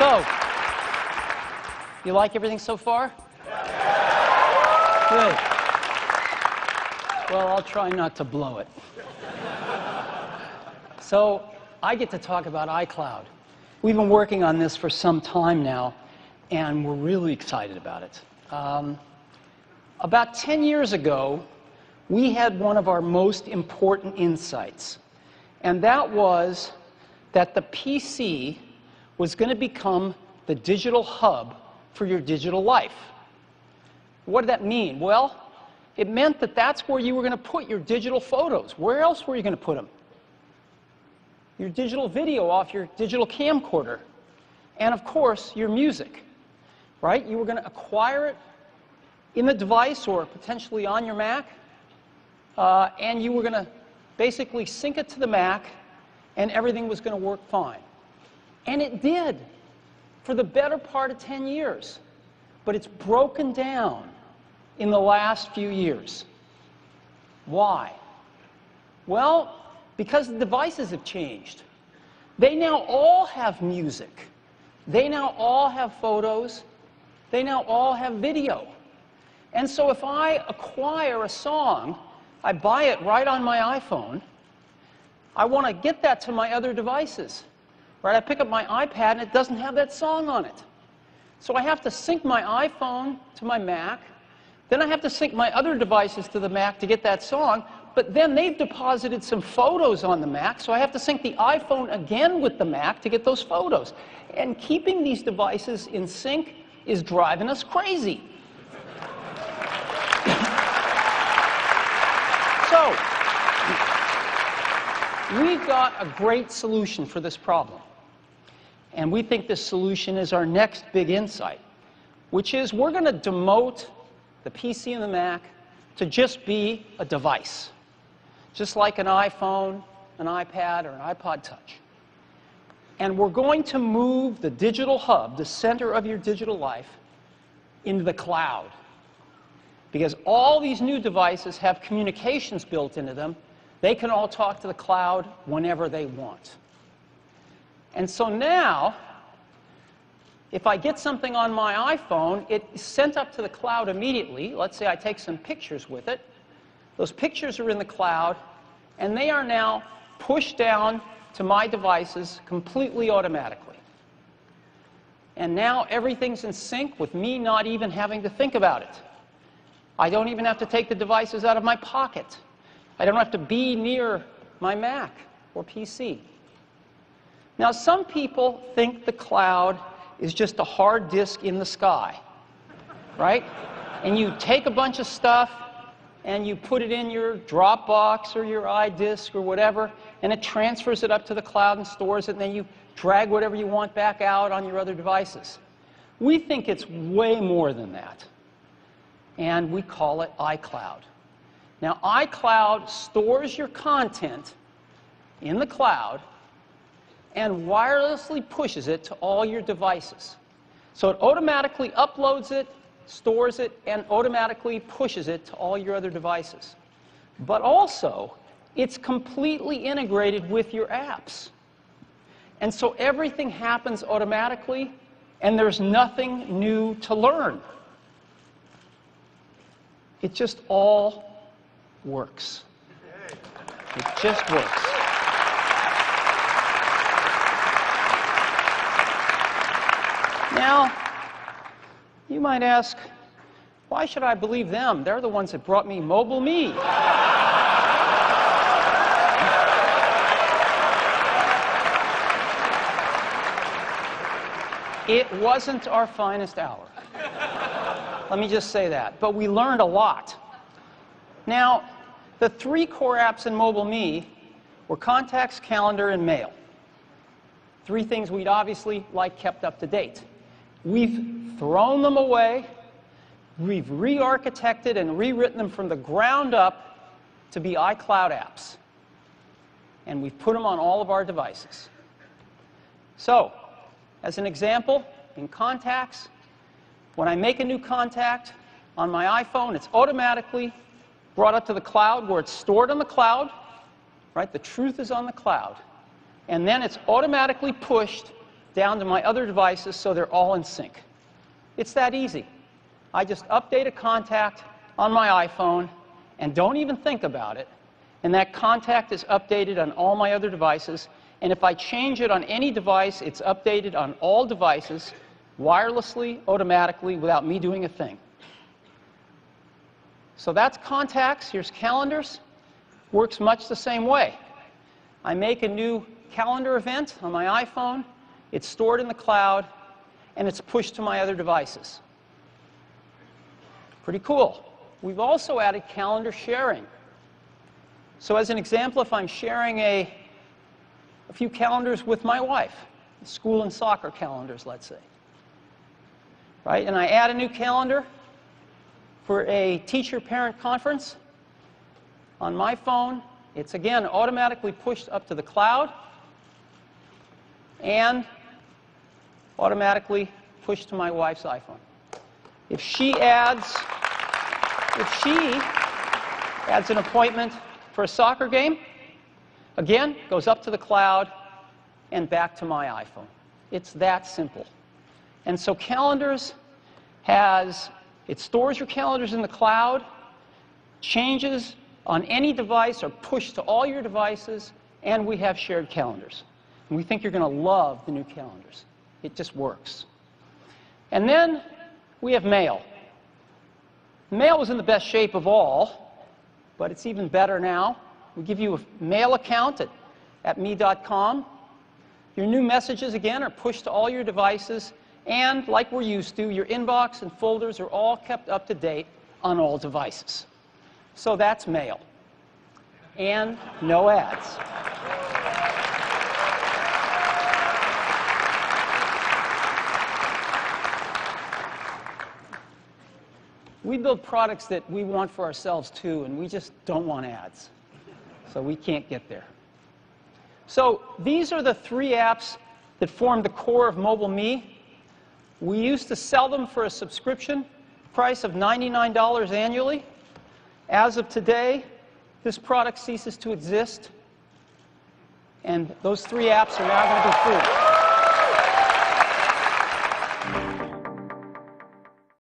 So, you like everything so far? Good. Well, I'll try not to blow it. So, I get to talk about iCloud. We've been working on this for some time now, and we're really excited about it. About 10 years ago, we had one of our most important insights, and that was that the PC was going to become the digital hub for your digital life. What did that mean? Well, it meant that that's where you were going to put your digital photos. Where else were you going to put them? Your digital video off your digital camcorder. And of course, your music, right? You were going to acquire it in the device or potentially on your Mac, and you were going to basically sync it to the Mac, and everything was going to work fine. And it did for the better part of 10 years. But it's broken down in the last few years. Why? Well, because the devices have changed. They now all have music. They now all have photos. They now all have video. And so if I acquire a song, I buy it right on my iPhone, I want to get that to my other devices. Right? I pick up my iPad and it doesn't have that song on it. So I have to sync my iPhone to my Mac. Then I have to sync my other devices to the Mac to get that song. But then they've deposited some photos on the Mac, so I have to sync the iPhone again with the Mac to get those photos. And keeping these devices in sync is driving us crazy. So, we've got a great solution for this problem. And we think this solution is our next big insight, which is we're going to demote the PC and the Mac to just be a device, just like an iPhone, an iPad, or an iPod Touch. And we're going to move the digital hub, the center of your digital life, into the cloud. Because all these new devices have communications built into them. They can all talk to the cloud whenever they want. And so now, if I get something on my iPhone, it's sent up to the cloud immediately. Let's say I take some pictures with it. Those pictures are in the cloud, and they are now pushed down to my devices completely automatically. And now everything's in sync with me not even having to think about it. I don't even have to take the devices out of my pocket. I don't have to be near my Mac or PC. Now, some people think the cloud is just a hard disk in the sky, right? And you take a bunch of stuff and you put it in your Dropbox or your iDisk or whatever, and it transfers it up to the cloud and stores it, and then you drag whatever you want back out on your other devices. We think it's way more than that, and we call it iCloud. Now, iCloud stores your content in the cloud and wirelessly pushes it to all your devices. So it automatically uploads it, stores it, and automatically pushes it to all your other devices. But also, it's completely integrated with your apps. And so everything happens automatically, and there's nothing new to learn. It just all works. It just works. Now, you might ask, why should I believe them? They're the ones that brought me Mobile Me. It wasn't our finest hour. Let me just say that. But we learned a lot. Now, the three core apps in Mobile Me were Contacts, Calendar, and Mail. Three things we'd obviously like kept up to date. We've thrown them away. We've re-architected and rewritten them from the ground up to be iCloud apps. And we've put them on all of our devices. So, as an example, in Contacts, when I make a new contact on my iPhone, it's automatically brought up to the cloud where it's stored on the cloud, right? The truth is on the cloud. And then it's automatically pushed down to my other devices so they're all in sync. It's that easy. I just update a contact on my iPhone and don't even think about it, and that contact is updated on all my other devices, and if I change it on any device, it's updated on all devices wirelessly, automatically, without me doing a thing. So that's contacts. Here's calendars. Works much the same way. I make a new calendar event on my iPhone. It's stored in the cloud, and it's pushed to my other devices. Pretty cool. We've also added calendar sharing. So as an example, if I'm sharing a few calendars with my wife, school and soccer calendars, let's say, right? And I add a new calendar for a teacher-parent conference on my phone. It's, again, automatically pushed up to the cloud and automatically pushed to my wife's iPhone. If she adds an appointment for a soccer game, again, goes up to the cloud and back to my iPhone. It's that simple. And so calendars it stores your calendars in the cloud, changes on any device are pushed to all your devices, and we have shared calendars. And we think you're going to love the new calendars. It just works. And then we have mail. Mail is in the best shape of all, but it's even better now. We give you a mail account at me.com. Your new messages, again, are pushed to all your devices, and like we're used to, your inbox and folders are all kept up to date on all devices. So that's mail. And no ads. We build products that we want for ourselves too, and we just don't want ads. So we can't get there. So these are the three apps that form the core of Mobile Me. We used to sell them for a subscription price of $99 annually. As of today, this product ceases to exist, and those three apps are now going to be free.